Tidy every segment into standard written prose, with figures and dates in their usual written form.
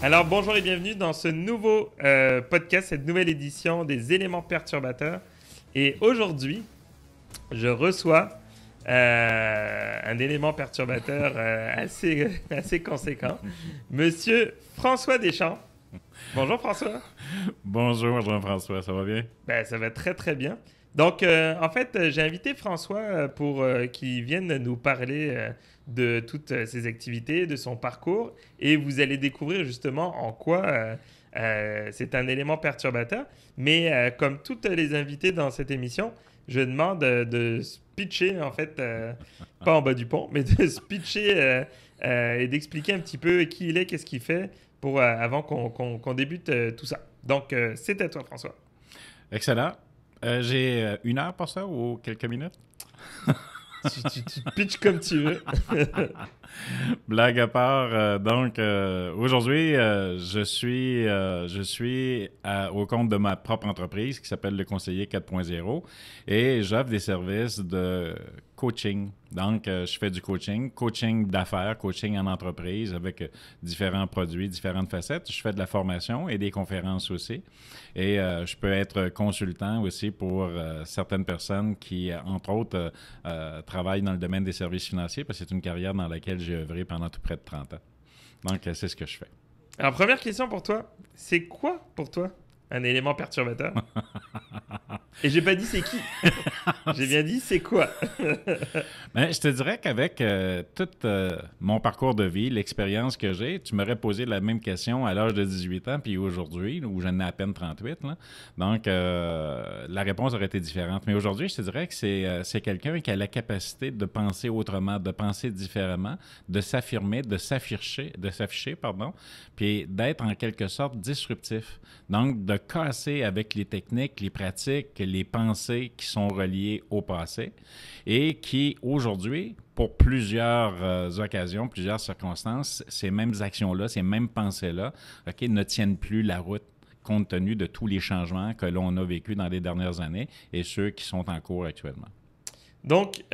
Alors bonjour et bienvenue dans ce nouveau podcast, cette nouvelle édition des éléments perturbateurs. Et aujourd'hui, je reçois un élément perturbateur assez conséquent, Monsieur François Deschamps. Bonjour François. Bonjour Jean-François, ça va bien? Ben, ça va très très bien. Donc en fait, j'ai invité François pour qu'il vienne nous parler de toutes ses activités, de son parcours, et vous allez découvrir justement en quoi c'est un élément perturbateur. Mais comme toutes les invités dans cette émission, je demande de se pitcher, en fait, pas en bas du pont, mais de se pitcher et d'expliquer un petit peu qui il est, qu'est-ce qu'il fait, pour, avant qu'on débute tout ça. Donc, c'est à toi, François. Excellent. J'ai une heure pour ça ou quelques minutes? Tu te pitches comme tu veux. Blague à part, aujourd'hui, je suis au compte de ma propre entreprise qui s'appelle Le Conseiller 4.0 et j'offre des services de coaching. Donc, je fais du coaching d'affaires, coaching en entreprise avec différents produits, différentes facettes. Je fais de la formation et des conférences aussi. Et je peux être consultant aussi pour certaines personnes qui, entre autres, travaillent dans le domaine des services financiers parce que c'est une carrière dans laquelle j'ai œuvré pendant tout près de 30 ans. Donc, c'est ce que je fais. Alors, première question pour toi. C'est quoi pour toi un élément perturbateur? Et j'ai pas dit c'est qui. J'ai bien dit c'est quoi. Ben, je te dirais qu'avec tout mon parcours de vie, l'expérience que j'ai, tu m'aurais posé la même question à l'âge de 18 ans, puis aujourd'hui, où j'en ai à peine 38. Là. Donc, la réponse aurait été différente. Mais aujourd'hui, je te dirais que c'est quelqu'un qui a la capacité de penser autrement, de penser différemment, de s'affirmer, de s'afficher, puis d'être en quelque sorte disruptif. Donc, de casser avec les techniques, les pratiques, les pensées qui sont reliées au passé et qui, aujourd'hui, pour plusieurs occasions, plusieurs circonstances, ces mêmes actions-là, ces mêmes pensées-là, ne tiennent plus la route compte tenu de tous les changements que l'on a vécus dans les dernières années et ceux qui sont en cours actuellement. Donc,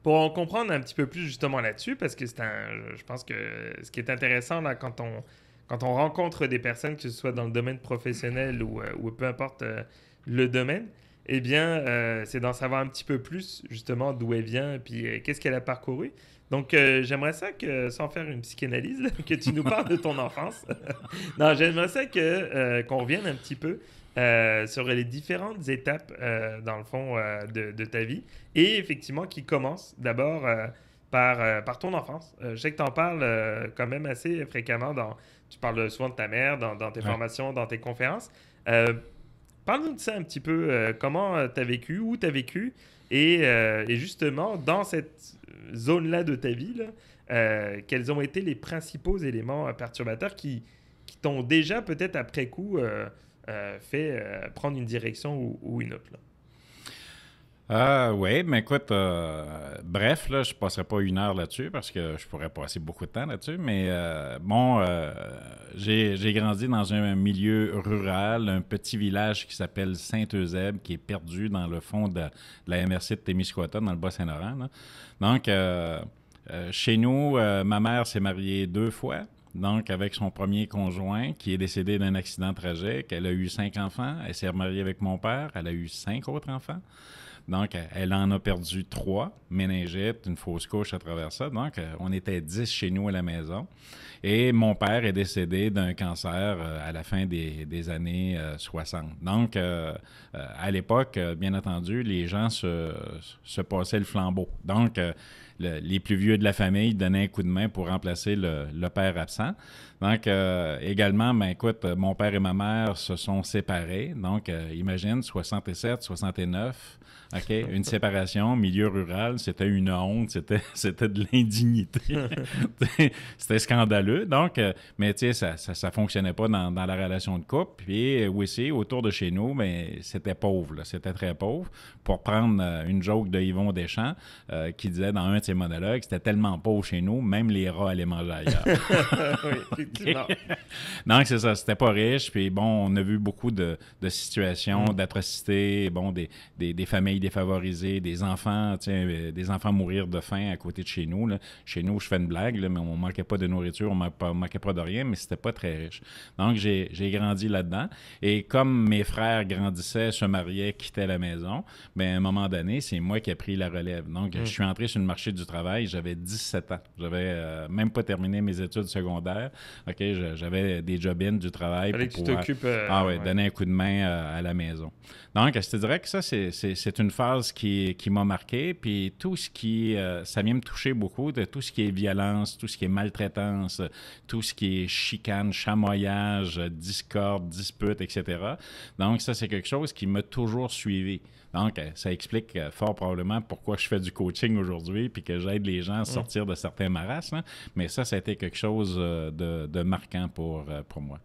pour en comprendre un petit peu plus justement là-dessus, parce que je pense que ce qui est intéressant là, quand on rencontre des personnes, que ce soit dans le domaine professionnel ou peu importe le domaine, eh bien, c'est d'en savoir un petit peu plus, justement, d'où elle vient et puis qu'est-ce qu'elle a parcouru. Donc, j'aimerais ça que, sans faire une psychanalyse, là, que tu nous parles de ton enfance. Non, j'aimerais ça qu'on revienne un petit peu sur les différentes étapes, dans le fond, de ta vie. Et effectivement, qui commence d'abord par ton enfance. Je sais que tu en parles quand même assez fréquemment. Tu parles souvent de ta mère dans tes formations, dans tes conférences. Parle-nous de ça un petit peu. Comment tu as vécu, où tu as vécu et justement, dans cette zone-là de ta vie, là, quels ont été les principaux éléments perturbateurs qui t'ont déjà, peut-être après coup, fait prendre une direction ou une autre, là? Oui, mais écoute, bref, là, je ne passerai pas une heure là-dessus parce que je pourrais passer beaucoup de temps là-dessus, mais j'ai grandi dans un milieu rural, un petit village qui s'appelle Saint-Eusèbe, qui est perdu dans le fond de la MRC de Témiscouata, dans le Bas-Saint-Laurent, là. Donc, chez nous, ma mère s'est mariée 2 fois. Donc, avec son premier conjoint qui est décédé d'un accident tragique, elle a eu 5 enfants. Elle s'est remariée avec mon père. Elle a eu 5 autres enfants. Donc, elle en a perdu 3, méningite, une fausse couche à travers ça. Donc, on était 10 chez nous à la maison. Et mon père est décédé d'un cancer à la fin des années 60. Donc, à l'époque, bien entendu, les gens se passaient le flambeau. Donc, les plus vieux de la famille donnaient un coup de main pour remplacer le père absent. Donc, également, ben, écoute, mon père et ma mère se sont séparés. Donc, imagine, 67, 69, OK, une séparation, milieu rural, c'était une honte, c'était de l'indignité. C'était scandaleux. Donc, mais tu sais, ça fonctionnait pas dans la relation de couple. Puis, aussi, autour de chez nous, mais c'était pauvre, là, c'était très pauvre. Pour prendre une joke de Yvon Deschamps, qui disait dans un de ses monologues. C'était tellement pauvre chez nous, même les rats allaient manger ailleurs. Oui, effectivement. Donc, c'est ça, c'était pas riche. Puis bon, on a vu beaucoup de situations, d'atrocités, bon, des familles défavorisées, des enfants mourir de faim à côté de chez nous. Là. Chez nous, je fais une blague, là, mais on manquait pas de nourriture, on manquait pas de rien, mais c'était pas très riche. Donc, j'ai grandi là-dedans. Et comme mes frères grandissaient, se mariaient, quittaient la maison, bien, à un moment donné, c'est moi qui ai pris la relève. Donc, je suis entré sur le marché du travail, j'avais 17 ans. J'avais même pas terminé mes études secondaires. OK, j'avais des job-ins du travail Fallait pour que tu pouvoir t'occupes. donner un coup de main à la maison. Donc, je te dirais que ça, c'est une phase qui m'a marqué. Puis tout ce qui... ça vient me toucher beaucoup de tout ce qui est violence, tout ce qui est maltraitance, tout ce qui est chicane, chamoyage, discorde, dispute, etc. Donc, ça, c'est quelque chose qui m'a toujours suivi. Donc, ça explique fort probablement pourquoi je fais du coaching aujourd'hui puis que j'aide les gens à sortir de certains marasmes. Hein. Mais ça a été quelque chose de marquant pour moi.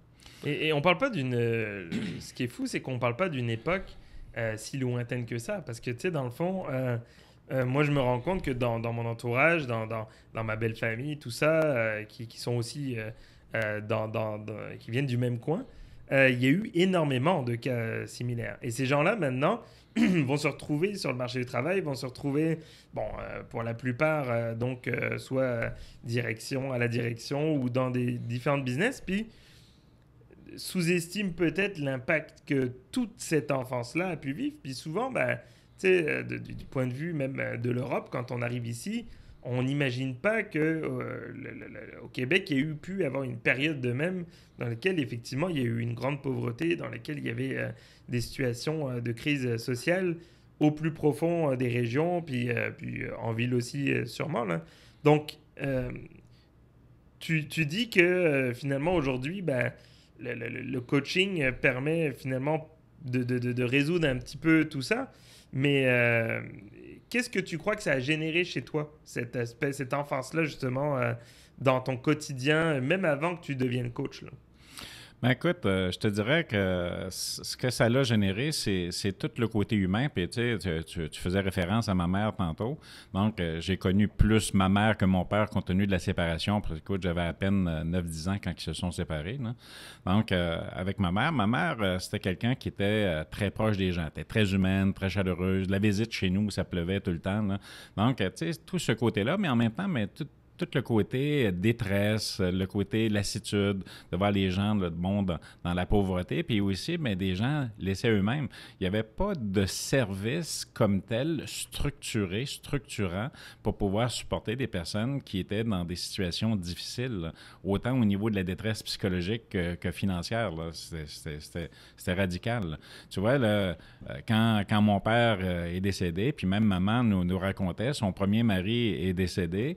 Et on parle pas d'une... ce qui est fou, c'est qu'on parle pas d'une époque si lointaine que ça. Parce que, tu sais, dans le fond, moi, je me rends compte que dans mon entourage, dans ma belle famille, tout ça, qui sont aussi... qui viennent du même coin, il y a eu énormément de cas similaires. Et ces gens-là, maintenant, vont se retrouver sur le marché du travail, vont se retrouver, pour la plupart, soit à la direction ou dans des différents business, puis sous-estiment peut-être l'impact que toute cette enfance-là a pu vivre. Puis souvent, tu sais, du point de vue même de l'Europe, quand on arrive ici, on n'imagine pas qu'au Québec, il y a pu avoir une période de même dans laquelle, effectivement, il y a eu une grande pauvreté, dans laquelle il y avait des situations de crise sociale au plus profond des régions, puis en ville aussi, sûrement. Là. Donc, tu dis que finalement, aujourd'hui, le coaching permet finalement de résoudre un petit peu tout ça. Mais qu'est-ce que tu crois que ça a généré chez toi, cette enfance-là, justement, dans ton quotidien, même avant que tu deviennes coach, là? Ben écoute, je te dirais que ce que ça l'a généré, c'est tout le côté humain. Puis tu sais, tu faisais référence à ma mère tantôt. Donc, j'ai connu plus ma mère que mon père compte tenu de la séparation. Parce que, écoute, j'avais à peine 9-10 ans quand ils se sont séparés. Là. Donc, avec ma mère, c'était quelqu'un qui était très proche des gens. Elle était très humaine, très chaleureuse. La visite chez nous, ça pleuvait tout le temps. Là. Donc, tu sais, tout ce côté-là, mais en même temps, tout le côté détresse, le côté lassitude, de voir les gens le monde dans la pauvreté, puis aussi des gens laissés eux-mêmes. Il n'y avait pas de service comme tel structurant pour pouvoir supporter des personnes qui étaient dans des situations difficiles, là, autant au niveau de la détresse psychologique que financière. C'était radical. Là. Tu vois, là, quand mon père est décédé, puis même maman nous racontait, son premier mari est décédé,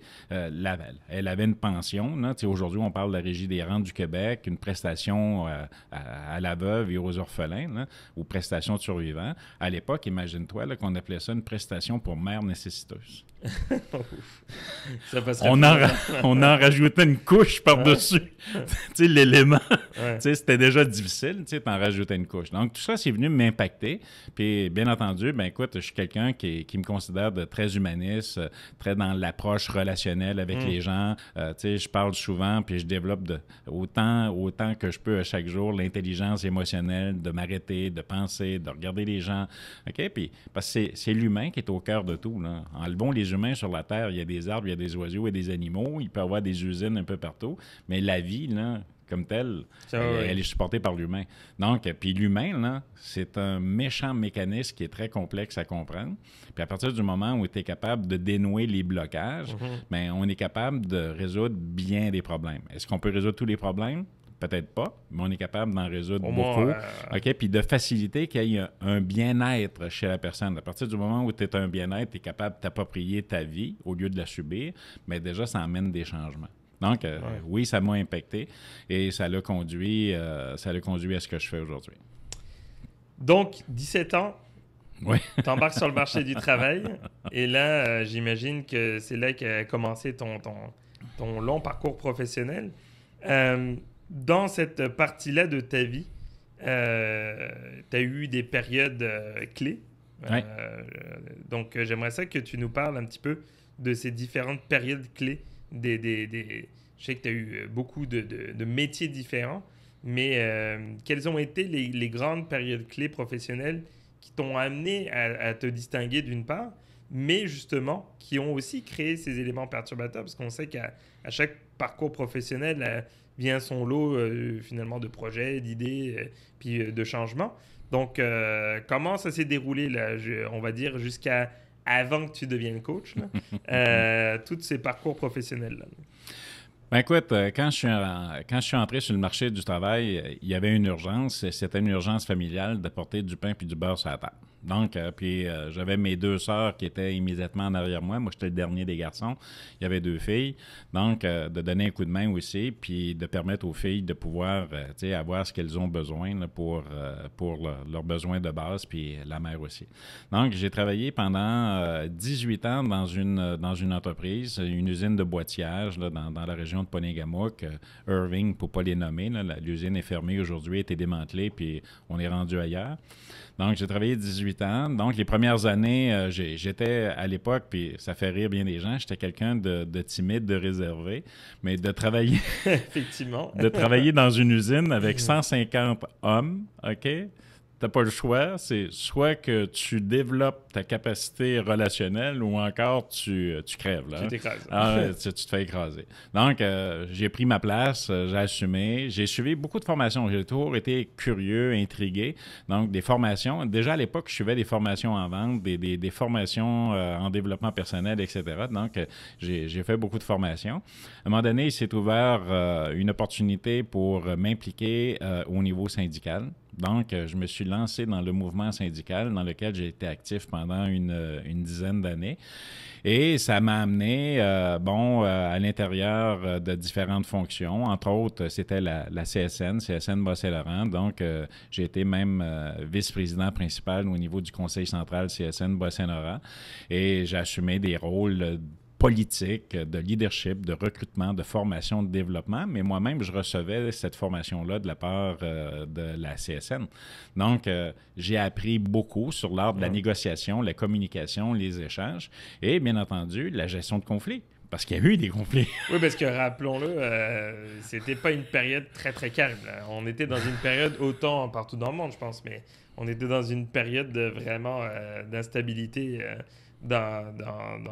elle avait une pension. Là. Aujourd'hui, on parle de la Régie des rentes du Québec, une prestation à la veuve et aux orphelins, là, ou prestation de survivants. À l'époque, imagine-toi là, qu'on appelait ça une prestation pour mère nécessiteuse. Ça on en rajoutait une couche par-dessus. L'élément. C'était déjà difficile, t'en rajoutais une couche. Donc, tout ça, c'est venu m'impacter. Puis, bien entendu, écoute, je suis quelqu'un qui me considère de très humaniste, très dans l'approche relationnelle avec les gens. Je parle souvent, puis je développe autant que je peux à chaque jour l'intelligence émotionnelle, de m'arrêter, de penser, de regarder les gens. OK? Puis, parce que c'est l'humain qui est au cœur de tout. Là. Enlevons les humains sur la Terre, il y a des arbres, il y a des oiseaux et des animaux, il peut y avoir des usines un peu partout, mais la vie, là, comme telle, elle est supportée par l'humain. Donc, puis l'humain, là, c'est un méchant mécanisme qui est très complexe à comprendre. Puis à partir du moment où tu es capable de dénouer les blocages, on est capable de résoudre bien des problèmes. Est-ce qu'on peut résoudre tous les problèmes? Peut-être pas, mais on est capable d'en résoudre beaucoup. OK? Puis de faciliter qu'il y ait un bien-être chez la personne. À partir du moment où tu es un bien-être, tu es capable de t'approprier ta vie au lieu de la subir, mais déjà, ça amène des changements. Donc, oui, ça m'a impacté et ça l'a conduit à ce que je fais aujourd'hui. Donc, 17 ans, oui. Tu embarques sur le marché du travail et là, j'imagine que c'est là qu'a commencé ton long parcours professionnel. Dans cette partie-là de ta vie, tu as eu des périodes clés. Oui. Donc, j'aimerais ça que tu nous parles un petit peu de ces différentes périodes clés. Je sais que tu as eu beaucoup de métiers différents, mais quelles ont été les grandes périodes clés professionnelles qui t'ont amené à te distinguer d'une part, mais justement qui ont aussi créé ces éléments perturbateurs, parce qu'on sait qu'à chaque parcours professionnel vient son lot finalement de projets, d'idées, puis de changements. Donc, comment ça s'est déroulé, là, on va dire, jusqu'à avant que tu deviennes coach, là, tous ces parcours professionnels-là? Ben écoute, quand je suis entré sur le marché du travail, il y avait une urgence. C'était une urgence familiale d'apporter du pain puis du beurre sur la table. Donc, j'avais mes 2 sœurs qui étaient immédiatement en arrière moi. Moi, j'étais le dernier des garçons. Il y avait 2 filles. Donc, de donner un coup de main aussi, puis de permettre aux filles de pouvoir avoir ce qu'elles ont besoin là, pour leurs besoins de base, puis la mère aussi. Donc, j'ai travaillé pendant 18 ans dans une entreprise, une usine de boîtillage là, dans la région de Ponégamouk, Irving, pour ne pas les nommer. Là, l'usine est fermée aujourd'hui, a été démantelée, puis on est rendu ailleurs. Donc, j'ai travaillé 18 ans. Donc, les premières années, j'étais à l'époque, puis ça fait rire bien des gens, j'étais quelqu'un de timide, de réservé, mais de travailler... Effectivement. de travailler dans une usine avec 150 hommes, OK? T'as pas le choix, c'est soit que tu développes ta capacité relationnelle ou encore tu crèves. Là. Tu t'écrases. Tu te fais écraser. Donc, j'ai pris ma place, j'ai assumé. J'ai suivi beaucoup de formations. J'ai toujours été curieux, intrigué. Donc, des formations. Déjà, à l'époque, je suivais des formations en vente, des formations en développement personnel, etc. Donc, j'ai fait beaucoup de formations. À un moment donné, il s'est ouvert une opportunité pour m'impliquer au niveau syndical. Donc, je me suis lancé dans le mouvement syndical dans lequel j'ai été actif pendant une dizaine d'années. Et ça m'a amené à l'intérieur de différentes fonctions. Entre autres, c'était la CSN Bas-Saint-Laurent. Donc, j'ai été même vice-président principal au niveau du conseil central CSN Bas-Saint-Laurent. Et j'ai assumé des rôles politique, de leadership, de recrutement, de formation, de développement, mais moi-même, je recevais cette formation-là de la part de la CSN. Donc, j'ai appris beaucoup sur l'art de la négociation, la communication, les échanges et, bien entendu, la gestion de conflits. Parce qu'il y a eu des conflits. Oui, parce que, rappelons-le, c'était pas une période très, très calme. Là. On était dans une période, autant partout dans le monde, je pense, mais on était dans une période vraiment d'instabilité dans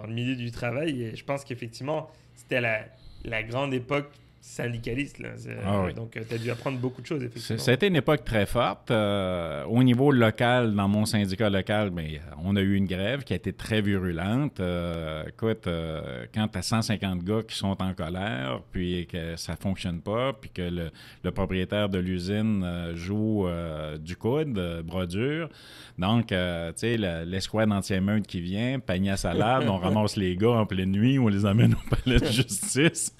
le milieu du travail. Et je pense qu'effectivement, c'était la grande époque syndicaliste. Là. Oui. Donc, tu as dû apprendre beaucoup de choses, effectivement. Ça a été une époque très forte. Au niveau local, dans mon syndicat local, on a eu une grève qui a été très virulente. Écoute, quand tu as 150 gars qui sont en colère, puis que ça ne fonctionne pas, puis que le propriétaire de l'usine joue du coude, bras dur. Donc, tu sais, l'escouade anti-émeute qui vient, panier à salade, on ramasse les gars en pleine nuit, on les amène au palais de justice.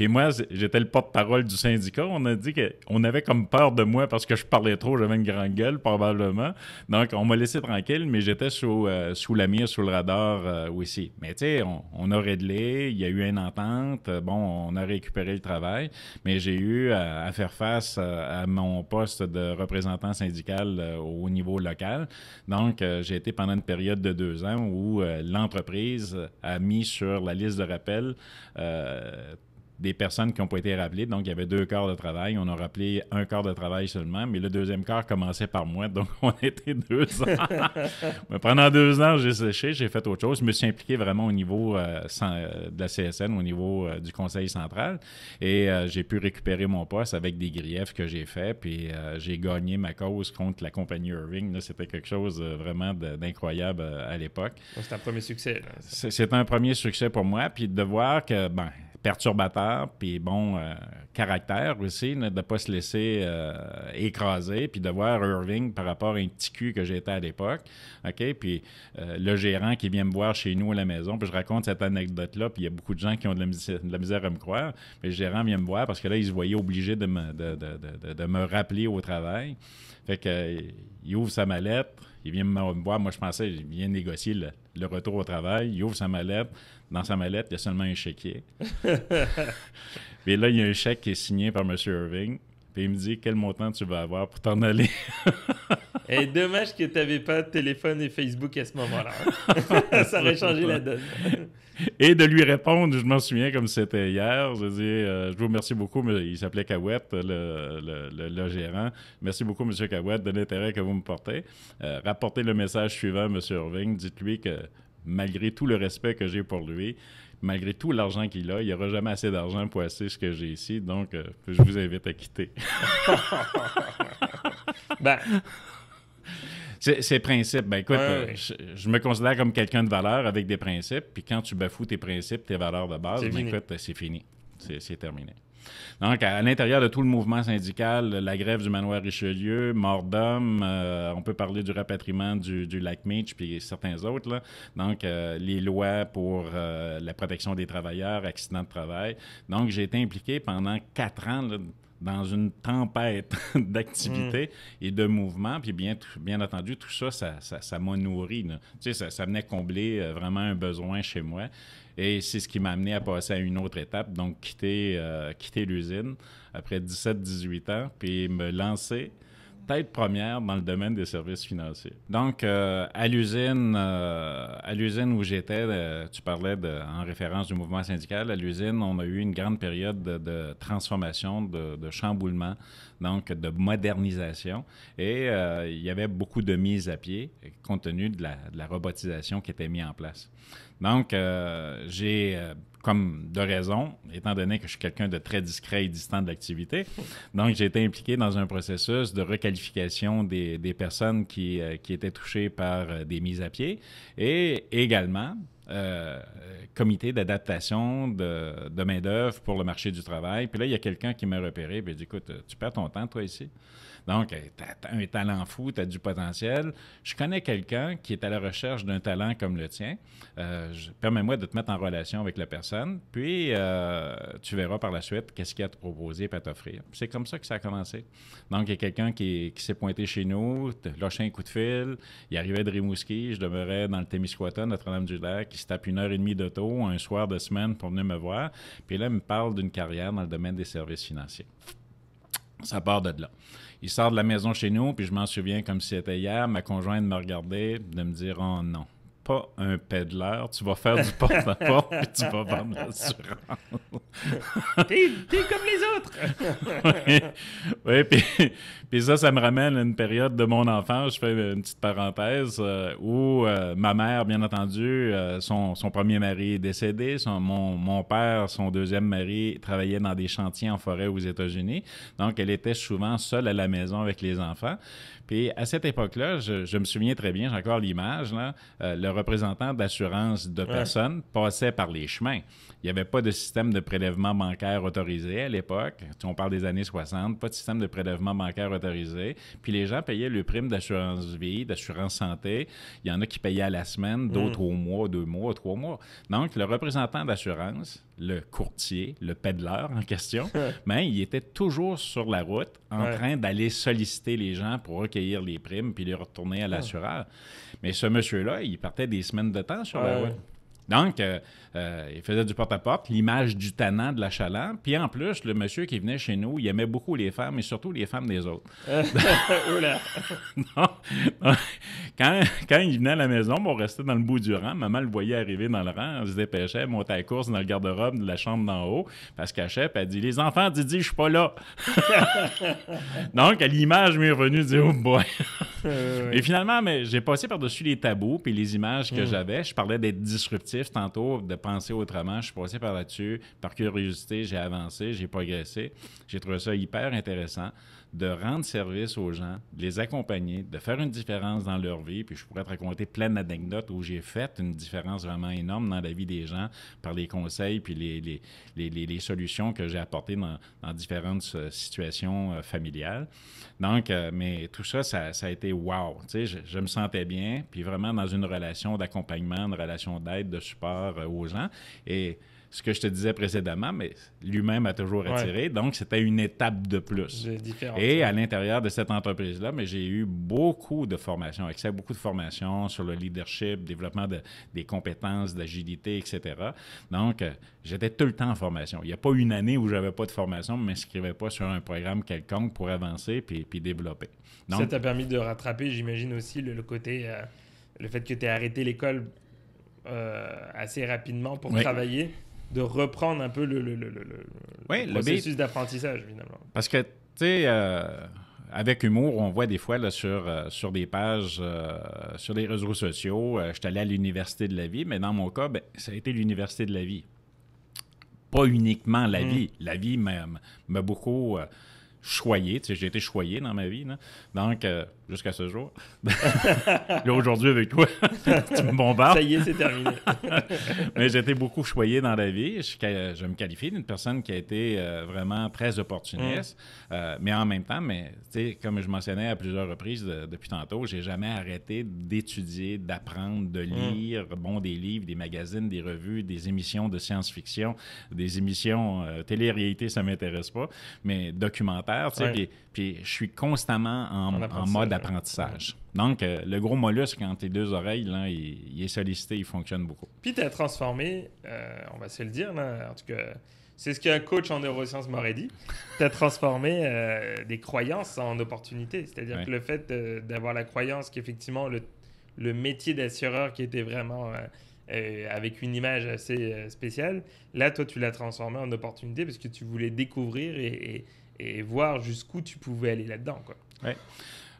Puis moi, j'étais le porte-parole du syndicat. On a dit qu'on avait comme peur de moi parce que je parlais trop, j'avais une grande gueule, probablement. Donc, on m'a laissé tranquille, mais j'étais sous la mire, sous le radar aussi. Mais tu sais, on a réglé, il y a eu une entente, on a récupéré le travail, mais j'ai eu à faire face à mon poste de représentant syndical au niveau local. Donc, j'ai été pendant une période de 2 ans où l'entreprise a mis sur la liste de rappel des personnes qui n'ont pas été rappelées. Donc, il y avait 2 quarts de travail. On a rappelé 1 quart de travail seulement, mais le 2e quart commençait par moi. Donc, on était 2 ans. Mais pendant 2 ans, j'ai séché, j'ai fait autre chose. Je me suis impliqué vraiment au niveau de la CSN, au niveau du conseil central. Et j'ai pu récupérer mon poste avec des griefs que j'ai faits. Puis, j'ai gagné ma cause contre la compagnie Irving. Là, c'était quelque chose vraiment d'incroyable à l'époque. C'est un premier succès. C'est un premier succès pour moi. Puis, de voir que, perturbateur, puis caractère aussi, de ne pas se laisser écraser, puis de voir Irving par rapport à un petit cul que j'étais à l'époque, OK? Puis le gérant qui vient me voir chez nous à la maison, puis je raconte cette anecdote-là, puis il y a beaucoup de gens qui ont de la misère à me croire, mais le gérant vient me voir parce que là, il se voyait obligé de me rappeler au travail. Fait que il ouvre sa mallette, il vient me voir, moi je pensais, il vient négocier le retour au travail, il ouvre sa mallette. Dans sa mallette, il y a seulement un chéquier. Puis là, il y a un chèque qui est signé par M. Irving. puis il me dit quel montant tu vas avoir pour t'en aller. Et dommage que tu n'avais pas de téléphone et Facebook à ce moment-là. Ça aurait changé la donne. Et de lui répondre, je m'en souviens comme c'était hier, je dis, je vous remercie beaucoup, mais il s'appelait Cahouette, le gérant. Merci beaucoup, M. Cahouette, de l'intérêt que vous me portez. Rapportez le message suivant, M. Irving. Dites-lui que malgré tout le respect que j'ai pour lui, malgré tout l'argent qu'il a, il n'y aura jamais assez d'argent pour acheter ce que j'ai ici, donc je vous invite à quitter. Ben... C'est principe. Ben écoute, je me considère comme quelqu'un de valeur avec des principes, puis quand tu bafoues tes principes, tes valeurs de base, ben écoute, c'est fini. C'est terminé. Donc, à l'intérieur de tout le mouvement syndical, la grève du manoir Richelieu, mort d'homme, on peut parler du rapatriement du lac Meech, puis certains autres, là. Donc, les lois pour la protection des travailleurs, accidents de travail. Donc, j'ai été impliqué pendant 4 ans, là, dans une tempête d'activités et de mouvements. Puis bien entendu, tout ça, ça m'a nourri. Là. Tu sais, ça venait combler vraiment un besoin chez moi. Et c'est ce qui m'a amené à passer à une autre étape, donc quitter l'usine après 17-18 ans, puis me lancer tête première dans le domaine des services financiers. Donc, à l'usine où j'étais, tu parlais en référence du mouvement syndical, à l'usine, on a eu une grande période de transformation, de chamboulement, donc de modernisation. Et il y avait beaucoup de mises à pied compte tenu de la robotisation qui était mise en place. Donc, j'ai... comme de raison, étant donné que je suis quelqu'un de très discret et distant de l'activité. Donc, j'ai été impliqué dans un processus de requalification des personnes qui étaient touchées par des mises à pied et également comité d'adaptation de main-d'œuvre pour le marché du travail. Puis là, il y a quelqu'un qui m'a repéré et il dit, écoute, tu perds ton temps, toi, ici. Donc, tu as un talent fou, tu as du potentiel. Je connais quelqu'un qui est à la recherche d'un talent comme le tien. Permets-moi de te mettre en relation avec la personne, puis tu verras par la suite qu'est-ce qu'il y a à te proposer et à t'offrir. C'est comme ça que ça a commencé. Donc, il y a quelqu'un qui s'est pointé chez nous, lâché un coup de fil, il arrivait de Rimouski, je demeurais dans le Témiscouata, Notre-Dame-du-Lac, il se tape 1h30 d'auto un soir de semaine pour venir me voir, puis là, il me parle d'une carrière dans le domaine des services financiers. Ça part de là. Il sort de la maison chez nous, puis je m'en souviens comme si c'était hier. Ma conjointe me regardait, de me dire « Oh non, pas un pédaleur, tu vas faire du porte-à-porte, puis tu vas vendre l'assurance. » T'es comme les autres! Oui, puis ça me ramène à une période de mon enfance, je fais une petite parenthèse, où ma mère, bien entendu, son premier mari est décédé, mon père, son deuxième mari, travaillait dans des chantiers en forêt aux États-Unis, donc elle était souvent seule à la maison avec les enfants. Puis à cette époque-là, je me souviens très bien, j'ai encore l'image, là, le représentant d'assurance de personnes passait par les chemins. Il n'y avait pas de système de prélèvement bancaire autorisé à l'époque. On parle des années 60, pas de système de prélèvement bancaire autorisé. Puis les gens payaient le prime d'assurance vie, d'assurance santé. Il y en a qui payaient à la semaine, d'autres au mois, 2 mois, 3 mois. Donc, le représentant d'assurance, le courtier, le pédaleur en question, ben, il était toujours sur la route en train d'aller solliciter les gens pour recueillir les primes puis les retourner à l'assureur. Mais ce monsieur-là, il partait des semaines de temps sur la route. Donc, il faisait du porte-à-porte, l'image du tannant de l'achalant. Puis en plus, le monsieur qui venait chez nous, il aimait beaucoup les femmes et surtout les femmes des autres. Non. Quand il venait à la maison, on restait dans le bout du rang. Maman le voyait arriver dans le rang, on se dépêchait, montait à la course dans le garde-robe de la chambre d'en haut. Parce qu'elle chef, elle dit « Les enfants, Didi, je suis pas là. » Donc, à l'image m'est revenue dire « Oh boy! » Et finalement, mais j'ai passé par-dessus les tabous puis les images que j'avais. Je parlais d'être disruptif tantôt, de penser autrement. Je suis passé par là-dessus. Par curiosité, j'ai avancé, j'ai progressé. J'ai trouvé ça hyper intéressant de rendre service aux gens, de les accompagner, de faire une différence dans leur vie. Puis je pourrais te raconter plein d'anecdotes où j'ai fait une différence vraiment énorme dans la vie des gens par les conseils puis les solutions que j'ai apportées dans différentes situations familiales. Donc, mais tout ça, ça a été wow. Tu sais, je me sentais bien, puis vraiment dans une relation d'accompagnement, une relation d'aide, de support aux gens. Et ce que je te disais précédemment, mais lui-même a toujours attiré. Donc, c'était une étape de plus. Et à l'intérieur de cette entreprise-là, mais j'ai eu beaucoup de formations, accès à beaucoup de formations sur le leadership, développement des compétences, d'agilité, etc. Donc, j'étais tout le temps en formation. Il n'y a pas une année où je n'avais pas de formation, je ne m'inscrivais pas sur un programme quelconque pour avancer puis développer. Donc, ça t'a permis de rattraper, j'imagine aussi, le côté, le fait que tu aies arrêté l'école assez rapidement pour travailler, de reprendre un peu le processus d'apprentissage, finalement. Parce que, tu sais, avec humour, on voit des fois là, sur des pages, sur les réseaux sociaux, je suis allé à l'université de la vie, mais dans mon cas, ça a été l'université de la vie. Pas uniquement la vie. La vie m'a beaucoup choyé. Tu sais, j'ai été choyé dans ma vie. Là. Donc, jusqu'à ce jour. Là, aujourd'hui, avec toi, tu me bombardes. Ça y est, c'est terminé. Mais j'ai été beaucoup choyé dans la vie. Je me qualifie d'une personne qui a été vraiment très opportuniste. Mais en même temps, comme je mentionnais à plusieurs reprises depuis tantôt, j'ai jamais arrêté d'étudier, d'apprendre, de lire des livres, des magazines, des revues, des émissions de science-fiction, des émissions télé-réalité, ça m'intéresse pas, mais documentaires, tu sais, puis je suis constamment en mode apprentissage. Donc, le gros mollusque entre les deux oreilles, là, il est sollicité, il fonctionne beaucoup. Puis tu as transformé, on va se le dire, là, en tout cas, c'est ce qu'un coach en neurosciences m'aurait dit, tu as transformé des croyances en opportunités. C'est-à-dire que le fait d'avoir la croyance qu'effectivement le métier d'assureur qui était vraiment avec une image assez spéciale, là, toi, tu l'as transformé en opportunité parce que tu voulais découvrir et voir jusqu'où tu pouvais aller là-dedans, quoi.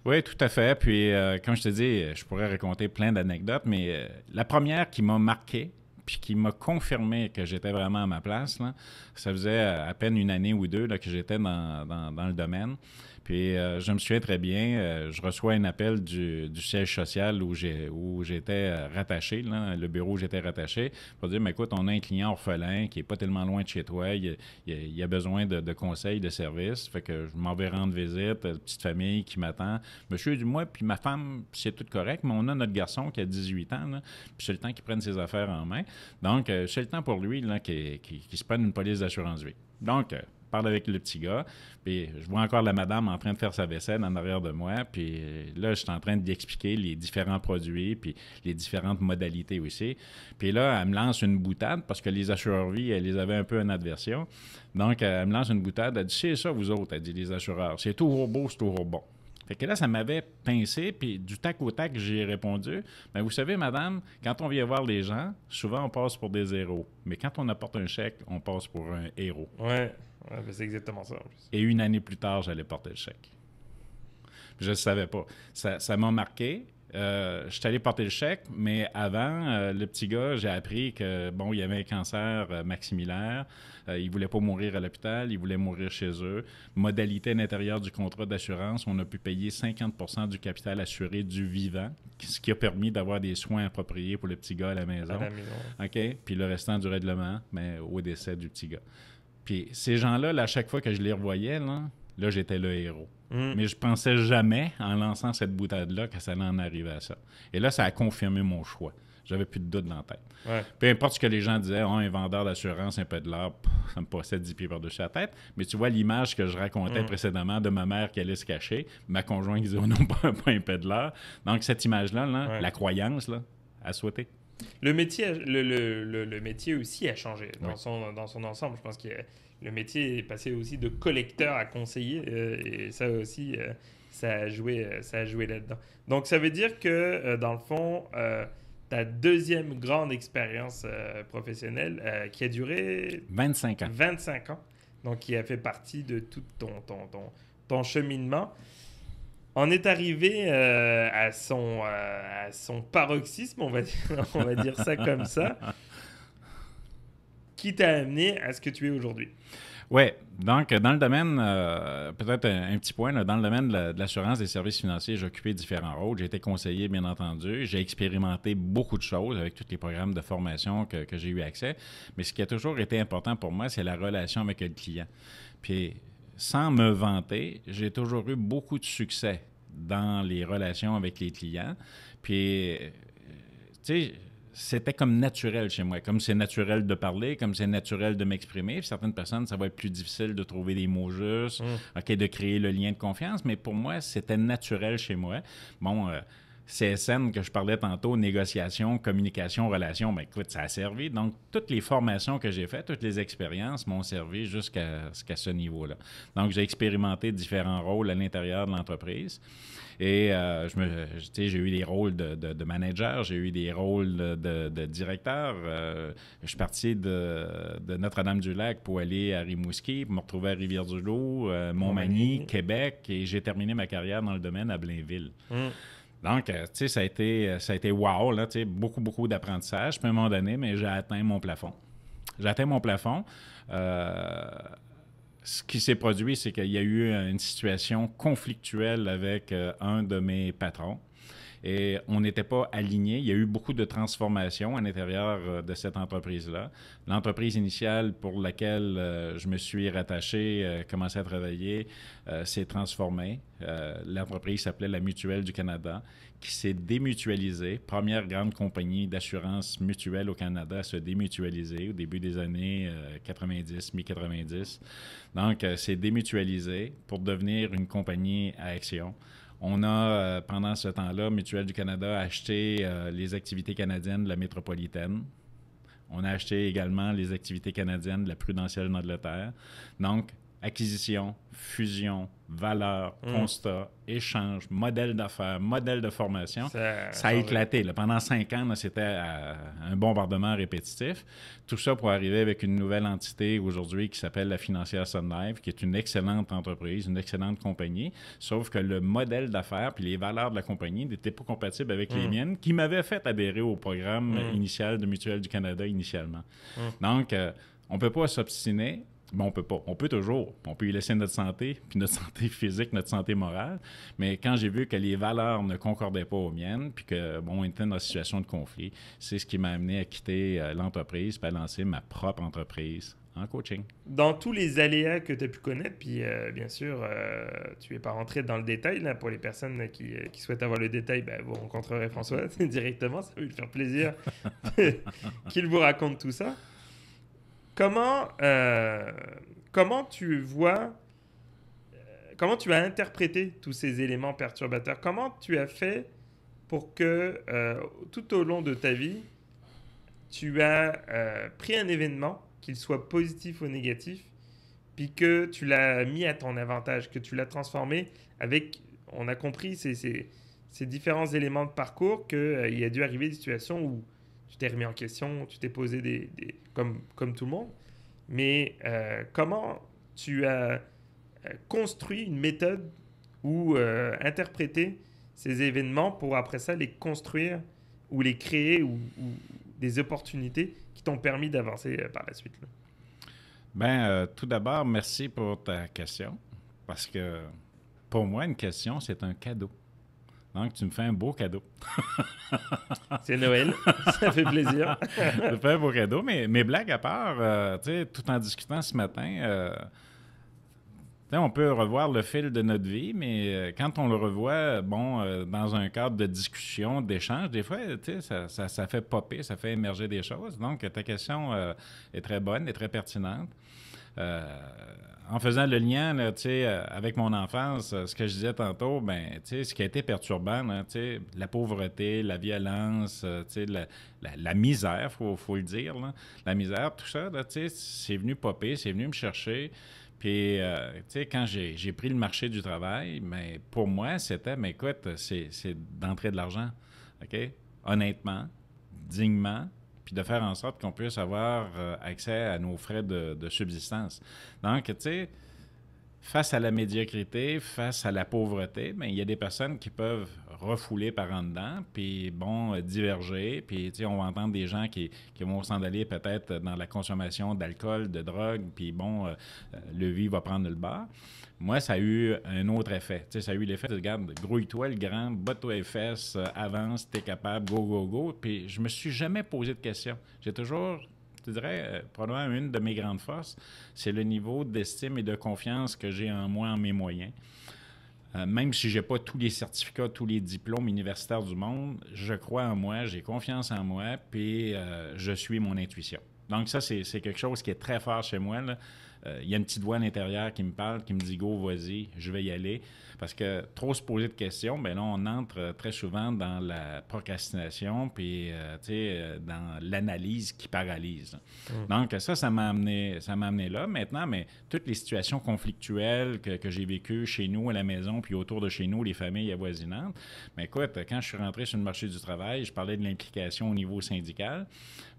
Oui, tout à fait. Puis, comme je te dis, je pourrais raconter plein d'anecdotes, mais la première qui m'a marqué, puis qui m'a confirmé que j'étais vraiment à ma place, là, ça faisait à peine une année ou deux là, que j'étais dans le domaine. Puis, je me souviens très bien, je reçois un appel du siège social où j'étais rattaché, là, le bureau où j'étais rattaché, pour dire, mais écoute, on a un client orphelin qui n'est pas tellement loin de chez toi, il a besoin de conseils, de services, fait que je m'en vais rendre visite, petite famille qui m'attend. Monsieur dit, moi puis ma femme, c'est tout correct, mais on a notre garçon qui a 18 ans, là, puis c'est le temps qu'il prenne ses affaires en main. Donc, c'est le temps pour lui là, qu'il se prenne une police d'assurance vie. Donc, parle avec le petit gars, puis je vois encore la madame en train de faire sa vaisselle en arrière de moi, puis là, je suis en train d'y expliquer les différents produits, puis les différentes modalités aussi. Puis là, elle me lance une boutade, parce que les assureurs-vie, elle les avait un peu en adversion. Donc, elle me lance une boutade, elle dit « C'est ça, vous autres », elle dit, les assureurs, c'est toujours beau, c'est toujours bon. Fait que là, ça m'avait pincé, puis du tac au tac, j'ai répondu, « Bien, vous savez, madame, quand on vient voir les gens, souvent, on passe pour des héros. Mais quand on apporte un chèque, on passe pour un héros. » Ouais, c'est exactement ça, en plus. Et une année plus tard, j'allais porter le chèque. Je ne savais pas. Ça m'a marqué. Je suis allé porter le chèque, mais avant, le petit gars, j'ai appris que, bon, il y avait un cancer maximillaire. Il ne voulait pas mourir à l'hôpital, il voulait mourir chez eux. Modalité à l'intérieur du contrat d'assurance, on a pu payer 50% du capital assuré du vivant, ce qui a permis d'avoir des soins appropriés pour le petit gars à la maison. OK? Puis le restant du règlement, mais au décès du petit gars. Puis ces gens-là, à chaque fois que je les revoyais, là j'étais le héros. Mais je pensais jamais, en lançant cette boutade-là, que ça allait en arriver à ça. Et là, ça a confirmé mon choix. J'avais plus de doute dans la tête. Ouais. Peu importe ce que les gens disaient, un vendeur d'assurance, un peu de l'art, ça me passait 10 pieds par-dessus la tête. Mais tu vois l'image que je racontais précédemment de ma mère qui allait se cacher, ma conjointe qui disait, non, pas un peu de l'art. Donc, cette image-là, la croyance, là, à souhaiter. Le métier, le métier aussi a changé dans son ensemble. Je pense que le métier est passé aussi de collecteur à conseiller et ça aussi, ça a joué là-dedans. Donc, ça veut dire que, dans le fond, ta deuxième grande expérience professionnelle qui a duré 25 ans. 25 ans, donc qui a fait partie de tout ton cheminement. On est arrivé à son paroxysme, on va dire ça comme ça, qui t'a amené à ce que tu es aujourd'hui. Oui, donc dans le domaine, peut-être un petit point, là, dans le domaine de l'assurance des services financiers, j'ai occupé différents rôles. J'ai été conseiller, bien entendu. J'ai expérimenté beaucoup de choses avec tous les programmes de formation que j'ai eu accès. Mais ce qui a toujours été important pour moi, c'est la relation avec le client. Puis, sans me vanter, j'ai toujours eu beaucoup de succès dans les relations avec les clients. Puis, tu sais, c'était comme naturel chez moi. Comme c'est naturel de parler, comme c'est naturel de m'exprimer. Puis certaines personnes, ça va être plus difficile de trouver des mots justes, OK, de créer le lien de confiance. Mais pour moi, c'était naturel chez moi. Bon, CSN que je parlais tantôt, négociation, communication, relation, bien écoute, ça a servi. Donc, toutes les formations que j'ai faites, toutes les expériences m'ont servi jusqu'à ce niveau-là. Donc, j'ai expérimenté différents rôles à l'intérieur de l'entreprise. Et j'ai eu des rôles de manager, j'ai eu des rôles de directeur. Je suis parti de Notre-Dame-du-Lac pour aller à Rimouski, pour me retrouver à Rivière-du-Loup, Montmagny, Québec, et j'ai terminé ma carrière dans le domaine à Blainville. Donc, tu sais, ça a été wow, là, tu sais, beaucoup, beaucoup d'apprentissage. Puis à un moment donné, mais j'ai atteint mon plafond. J'ai atteint mon plafond. Ce qui s'est produit, c'est qu'il y a eu une situation conflictuelle avec un de mes patrons. Et on n'était pas alignés. Il y a eu beaucoup de transformations à l'intérieur de cette entreprise-là. L'entreprise initiale pour laquelle je me suis rattaché, commencé à travailler, s'est transformée. L'entreprise s'appelait la Mutuelle du Canada, qui s'est démutualisée. Première grande compagnie d'assurance mutuelle au Canada à se démutualiser au début des années 90, mi-90. Donc, s'est démutualisée pour devenir une compagnie à action. On a, pendant ce temps-là, Mutuelle du Canada a acheté les activités canadiennes de la métropolitaine. On a acheté également les activités canadiennes de la prudentielle d'Angleterre. Donc, acquisition, fusion, valeur, constat, échange, modèle d'affaires, modèle de formation. Ça a éclaté. Là. Pendant 5 ans, c'était un bombardement répétitif. Tout ça pour arriver avec une nouvelle entité aujourd'hui qui s'appelle la Financière Sun Life, qui est une excellente entreprise, une excellente compagnie. Sauf que le modèle d'affaires puis les valeurs de la compagnie n'étaient pas compatibles avec les miennes, qui m'avaient fait adhérer au programme initial de Mutuelle du Canada initialement. Donc, on ne peut pas s'obstiner. Bon, on peut pas. On peut toujours. On peut y laisser notre santé, puis notre santé physique, notre santé morale. Mais quand j'ai vu que les valeurs ne concordaient pas aux miennes, puis que, bon, on était dans une situation de conflit, c'est ce qui m'a amené à quitter l'entreprise, puis à lancer ma propre entreprise en coaching. Dans tous les aléas que tu as pu connaître, puis bien sûr, tu n'es pas rentré dans le détail. Là, pour les personnes qui souhaitent avoir le détail, ben, vous rencontrerez François directement. Ça va lui faire plaisir qu'il vous raconte tout ça. Comment tu vois, comment tu as interprété tous ces éléments perturbateurs? Comment tu as fait pour que tout au long de ta vie, tu as pris un événement, qu'il soit positif ou négatif, puis que tu l'as mis à ton avantage, que tu l'as transformé avec, on a compris ces différents éléments de parcours, qu'il a dû arriver des situations où tu t'es remis en question, tu t'es posé comme tout le monde. Mais comment tu as construit une méthode ou interprété ces événements pour après ça les construire ou les créer ou des opportunités qui t'ont permis d'avancer par la suite là? Bien, tout d'abord, merci pour ta question. Parce que pour moi, une question, c'est un cadeau. Donc, tu me fais un beau cadeau. C'est Noël, ça fait plaisir. Ça fait un beau cadeau, mais blagues à part, tout en discutant ce matin, on peut revoir le fil de notre vie, mais quand on le revoit, dans un cadre de discussion, d'échange, des fois, ça fait popper, ça fait émerger des choses. Donc, ta question est très bonne et très pertinente. En faisant le lien là, avec mon enfance, ce que je disais tantôt, ce qui a été perturbant, là, la pauvreté, la violence, la misère, faut le dire, là, la misère, tout ça, là, c'est venu popper, c'est venu me chercher. Puis, quand j'ai pris le marché du travail, pour moi, c'était, écoute, c'est d'entrer de l'argent, OK? Honnêtement, dignement, puis de faire en sorte qu'on puisse avoir accès à nos frais de subsistance. Donc, tu sais, face à la médiocrité, face à la pauvreté, il y a des personnes qui peuvent refouler par en dedans, puis diverger, puis on va entendre des gens qui vont s'en aller peut-être dans la consommation d'alcool, de drogue, puis le vie va prendre le bas. Moi, ça a eu un autre effet. Ça a eu l'effet de, regarde, grouille-toi le grand, bats-toi les fesses, avance, t'es capable, go, go, go. Puis je me suis jamais posé de questions. J'ai toujours, je dirais, probablement une de mes grandes forces, c'est le niveau d'estime et de confiance que j'ai en moi, en mes moyens. Même si je n'ai pas tous les certificats, tous les diplômes universitaires du monde, je crois en moi, j'ai confiance en moi, puis je suis mon intuition. Donc ça, c'est quelque chose qui est très fort chez moi, là. Il y a une petite voix à l'intérieur qui me parle, qui me dit « Go, vas-y, je vais y aller ». Parce que trop se poser de questions, bien là, on entre très souvent dans la procrastination, puis dans l'analyse qui paralyse. Donc ça m'a amené là. Maintenant, mais toutes les situations conflictuelles que j'ai vécues chez nous, à la maison, puis autour de chez nous, les familles avoisinantes, mais écoute, quand je suis rentré sur le marché du travail, je parlais de l'implication au niveau syndical,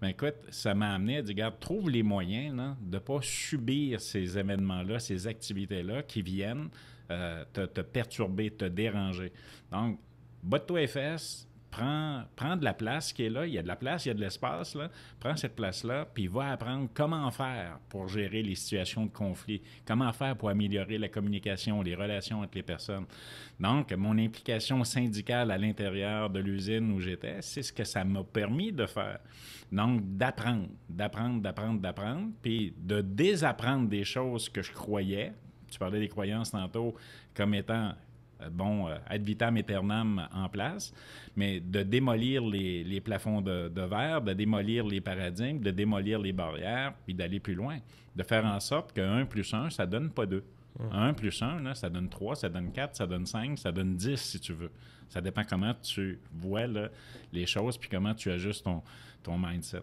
mais écoute, ça m'a amené à dire, regarde, trouve les moyens là, de ne pas subir ces événements-là, ces activités-là qui viennent te perturber, te déranger. Donc, botte-toi les fesses, prends de la place qui est là. Il y a de la place, il y a de l'espace, là. Prends cette place-là, puis va apprendre comment faire pour gérer les situations de conflit, comment faire pour améliorer la communication, les relations entre les personnes. Donc, mon implication syndicale à l'intérieur de l'usine où j'étais, c'est ce que ça m'a permis de faire. Donc, d'apprendre, puis de désapprendre des choses que je croyais. Tu parlais des croyances tantôt comme étant, ad vitam aeternam en place, mais de démolir les plafonds de verre, de démolir les paradigmes, de démolir les barrières, puis d'aller plus loin. De faire en sorte que 1 plus 1, ça donne pas 2. 1 plus 1, là, ça donne 3, ça donne 4, ça donne 5, ça donne 10 si tu veux. Ça dépend comment tu vois là, les choses, puis comment tu ajustes ton mindset.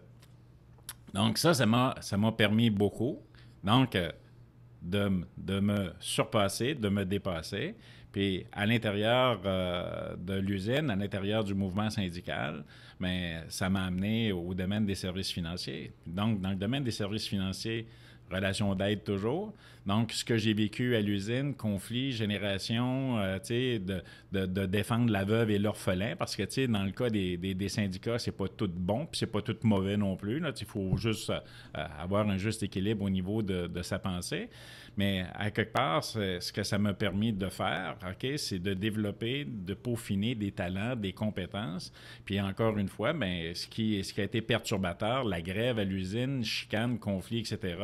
Donc ça m'a permis beaucoup. Donc, de me surpasser, de me dépasser. Puis à l'intérieur de l'usine, à l'intérieur du mouvement syndical, mais ça m'a amené au domaine des services financiers. Donc, dans le domaine des services financiers, relation d'aide toujours. Donc, ce que j'ai vécu à l'usine, conflit, génération, de défendre la veuve et l'orphelin, parce que, tu sais, dans le cas des syndicats, c'est pas tout bon, puis c'est pas tout mauvais non plus. Il faut juste avoir un juste équilibre au niveau de sa pensée. Mais à quelque part, ce que ça m'a permis de faire, c'est de développer, de peaufiner des talents, des compétences. Puis encore une fois, ce qui a été perturbateur, la grève à l'usine, chicane, conflit, etc.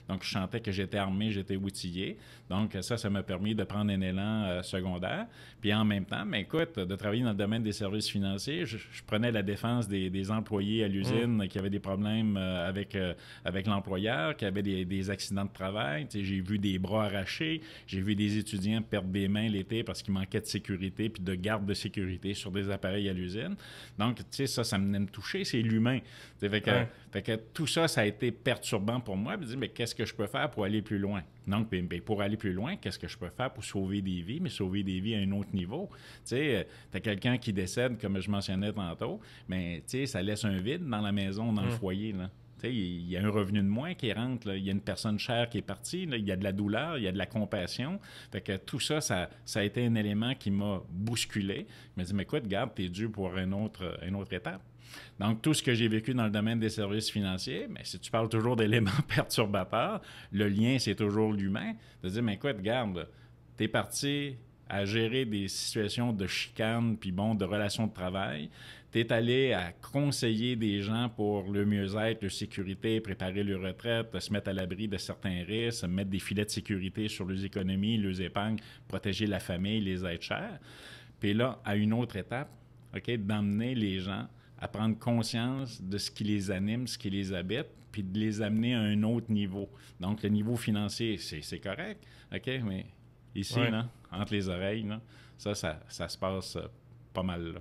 Donc, je sentais que j'étais armé, j'étais outillé. Donc, ça m'a permis de prendre un élan secondaire. Puis en même temps, écoute, de travailler dans le domaine des services financiers, je prenais la défense des employés à l'usine qui avaient des problèmes avec l'employeur, qui avaient des accidents de travail. Tu sais, j'ai vu des bras arrachés, j'ai vu des étudiants perdre des mains l'été parce qu'il manquait de sécurité puis de garde de sécurité sur des appareils à l'usine. Donc, tu sais, ça venait me toucher, c'est l'humain. Fait que tout ça a été perturbant pour moi. Je me dis, mais qu'est-ce que je peux faire pour aller plus loin? Donc, pour aller plus loin, qu'est-ce que je peux faire pour sauver des vies, mais sauver des vies à un autre niveau? Tu sais, t'as quelqu'un qui décède, comme je mentionnais tantôt, mais tu sais, ça laisse un vide dans la maison, dans le foyer, là. Il y a un revenu de moins qui rentre, là. Il y a une personne chère qui est partie, là. Il y a de la douleur, il y a de la compassion. Fait que tout ça a été un élément qui m'a bousculé. Je me dis, mais écoute, garde, t'es dû pour une autre étape. Donc, tout ce que j'ai vécu dans le domaine des services financiers, mais si tu parles toujours d'éléments perturbateurs, le lien, c'est toujours l'humain. De dire, mais écoute, garde, t'es parti à gérer des situations de chicane, puis de relations de travail. Tu es allé à conseiller des gens pour le mieux-être, leur sécurité, préparer leur retraite, se mettre à l'abri de certains risques, mettre des filets de sécurité sur leurs économies, leurs épargnes, protéger la famille, les êtres chers. Puis là, à une autre étape, d'emmener les gens à prendre conscience de ce qui les anime, ce qui les habite, puis de les amener à un autre niveau. Donc, le niveau financier, c'est correct, mais ici, là, entre les oreilles, là, ça se passe pas mal là.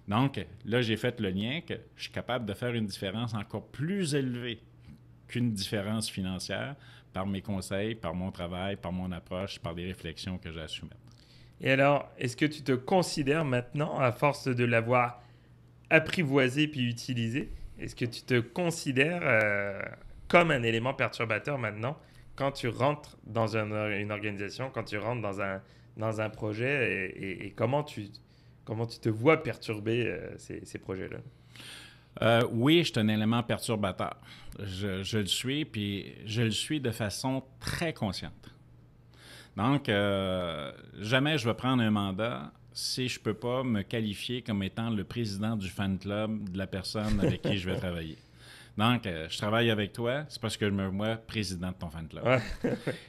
Donc, là, j'ai fait le lien que je suis capable de faire une différence encore plus élevée qu'une différence financière par mes conseils, par mon travail, par mon approche, par les réflexions que j'ai à soumettre. Et alors, est-ce que tu te considères maintenant, à force de l'avoir apprivoisé puis utilisé, est-ce que tu te considères comme un élément perturbateur maintenant quand tu rentres dans une organisation, quand tu rentres dans un projet et comment tu te vois perturber ces projets-là? Oui, je suis un élément perturbateur. Je le suis, puis je le suis de façon très consciente. Donc, jamais je vais prendre un mandat si je ne peux pas me qualifier comme étant le président du fan club de la personne avec qui je vais travailler. Donc, je travaille avec toi, c'est parce que je me vois président de ton fan club. Ouais.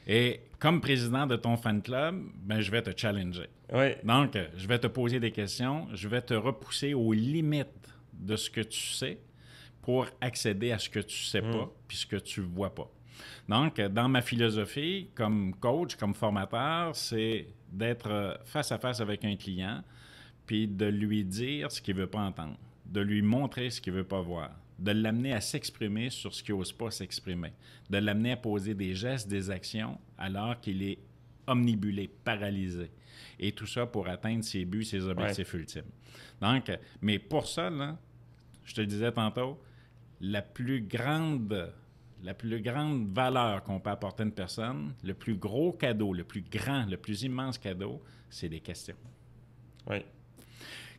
Et comme président de ton fan club, ben, je vais te challenger. Ouais. Donc, je vais te poser des questions, je vais te repousser aux limites de ce que tu sais pour accéder à ce que tu sais pas puis ce que tu vois pas. Donc, dans ma philosophie, comme coach, comme formateur, c'est d'être face à face avec un client puis de lui dire ce qu'il ne veut pas entendre, de lui montrer ce qu'il ne veut pas voir, de l'amener à s'exprimer sur ce qu'il n'ose pas s'exprimer, de l'amener à poser des gestes, des actions alors qu'il est omnibulé, paralysé. Et tout ça pour atteindre ses buts, ses objectifs ultimes. Donc, mais pour ça, là, je te le disais tantôt, la plus grande valeur qu'on peut apporter à une personne, le plus gros cadeau, le plus grand, le plus immense cadeau, c'est des questions. Oui.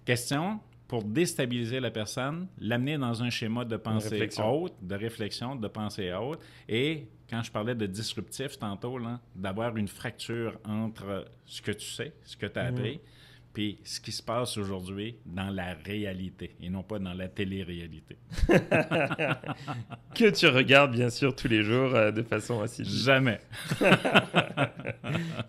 Questions pour déstabiliser la personne, l'amener dans un schéma de pensée haute, de réflexion, de pensée haute. Et quand je parlais de disruptif tantôt, là, d'avoir une fracture entre ce que tu sais, ce que tu as appris, puis ce qui se passe aujourd'hui dans la réalité et non pas dans la télé-réalité. Que tu regardes, bien sûr, tous les jours de façon assidue. Jamais.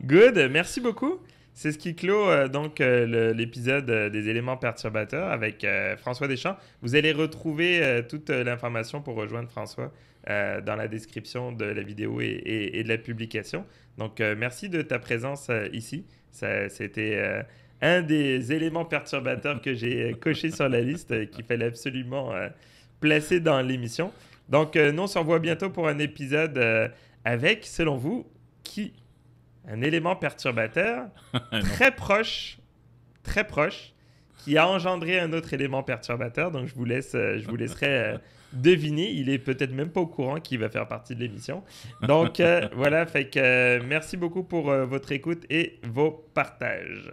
Good, merci beaucoup. C'est ce qui clôt donc l'épisode des éléments perturbateurs avec François Deschamps. Vous allez retrouver toute l'information pour rejoindre François dans la description de la vidéo et de la publication. Donc, merci de ta présence ici. C'était un des éléments perturbateurs que j'ai coché sur la liste qu'il fallait absolument placer dans l'émission. Donc, nous, on se revoit bientôt pour un épisode avec, selon vous, un élément perturbateur très proche, qui a engendré un autre élément perturbateur. Donc, je vous laisserai deviner. Il est peut-être même pas au courant qu'il va faire partie de l'émission. Donc, voilà. Fait que merci beaucoup pour votre écoute et vos partages.